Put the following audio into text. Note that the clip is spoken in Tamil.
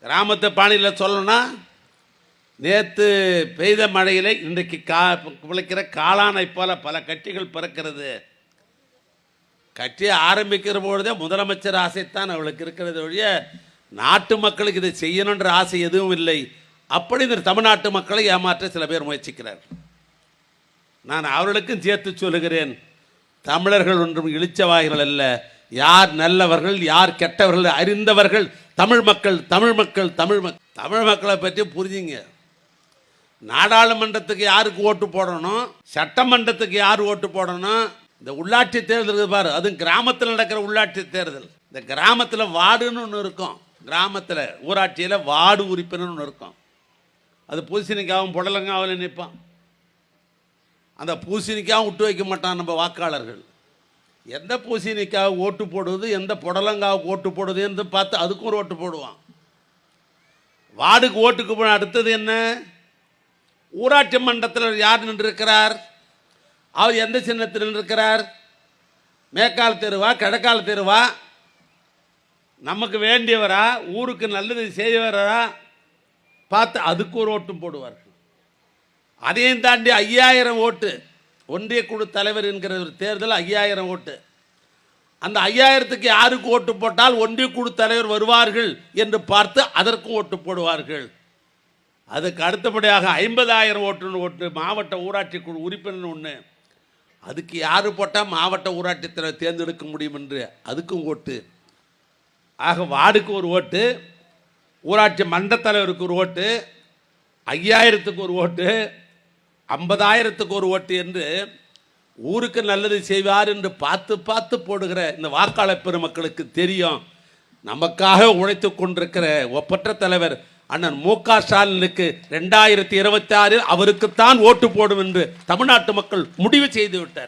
கிராமத்து பாணியில் சொல்லணும்னா, நேற்று பெய்த மழையில் இன்றைக்கு பிழைக்கிற காளானை போல பல கட்சிகள் பிறக்கிறது. கட்சியை ஆரம்பிக்கிற பொழுதே முதலமைச்சர் ஆசைத்தான் அவளுக்கு இருக்கிறது ஒழிய நாட்டு மக்களுக்கு இதை செய்யணுன்ற ஆசை எதுவும் இல்லை. அப்படி இந்த தமிழ்நாட்டு மக்களை ஏமாற்ற சில பேர் முயற்சிக்கிறார். நான் அவர்களுக்கும் சேர்த்து சொல்லுகிறேன், தமிழர்கள் ஒன்றும் இழிச்சவாய்கள் அல்ல. யார் நல்லவர்கள் யார் கெட்டவர்கள் அறிந்தவர்கள் தமிழ் மக்கள். தமிழ் மக்களை பற்றி புரிஞ்சுங்க. நாடாளுமன்றத்துக்கு யாருக்கு ஓட்டு போடணும், சட்டமன்றத்துக்கு யார் ஓட்டு போடணும், இந்த உள்ளாட்சி தேர்தல் பாரு, அதுவும் கிராமத்தில் நடக்கிற உள்ளாட்சி தேர்தல். இந்த கிராமத்தில் வார்டுன்னு ஒன்று இருக்கும், கிராமத்தில் ஊராட்சியில் வார்டு உறுப்பினர் ஒன்று இருக்கும். அது பூசணிக்காவும் புடலங்காவில் நிற்பான். அந்த பூசணிக்காவும் விட்டு வைக்க மாட்டான் நம்ம வாக்காளர்கள். எந்த பூசணிக்காவுக்கு ஓட்டு போடுவது, எந்த புடலங்காவுக்கு ஓட்டு போடுவது என்று பார்த்து அதுக்கும் ஒரு ஓட்டு போடுவான். வார்டுக்கு ஓட்டுக்கு போன அடுத்தது என்ன, ஊராட்சி மன்றத்தில் யார் நின்றிருக்கிறார், அவர் எந்த சின்னத்தில் நின்றிருக்கிறார், மேற்கால் தெருவா கிழக்கால் தெருவா, நமக்கு வேண்டியவரா ஊருக்கு நல்லது செய்வரா பார்த்து அதுக்கு ஒரு ஓட்டும் போடுவார்கள். அதையும் தாண்டி 5000 ஓட்டு, ஒன்றிய குழு தலைவர் என்கிற ஒரு தேர்தல் 5000 ஓட்டு. அந்த 5000க்கு யாருக்கு ஓட்டு போட்டால் ஒன்றிய குழு தலைவர் வருவார்கள் என்று பார்த்து அதற்கும் ஓட்டு போடுவார்கள். அதுக்கு அடுத்தபடியாக 50,000 ஓட்டு மாவட்ட ஊராட்சி குழு உறுப்பினர் ஒன்று, அதுக்கு யார் போட்டால் மாவட்ட ஊராட்சி தலைவர் தேர்ந்தெடுக்க முடியும் என்று அதுக்கும் ஓட்டு. ஆக வார்டுக்கு ஒரு ஓட்டு, ஊராட்சி மன்ற தலைவருக்கு ஒரு ஓட்டு, 5000க்கு ஒரு ஓட்டு, 50,000க்கு ஒரு ஓட்டு என்று ஊருக்கு நல்லது செய்வார் என்று பார்த்து பார்த்து போடுகிற இந்த வாக்காளர் பெருமக்களுக்கு தெரியும், நமக்காக உழைத்து கொண்டிருக்கிற ஒப்பற்ற தலைவர் அண்ணன் மு.க. ஸ்டாலினுக்கு 2026 அவருக்குத்தான் ஓட்டு போடும் என்று தமிழ்நாட்டு மக்கள் முடிவு செய்து விட்டார்.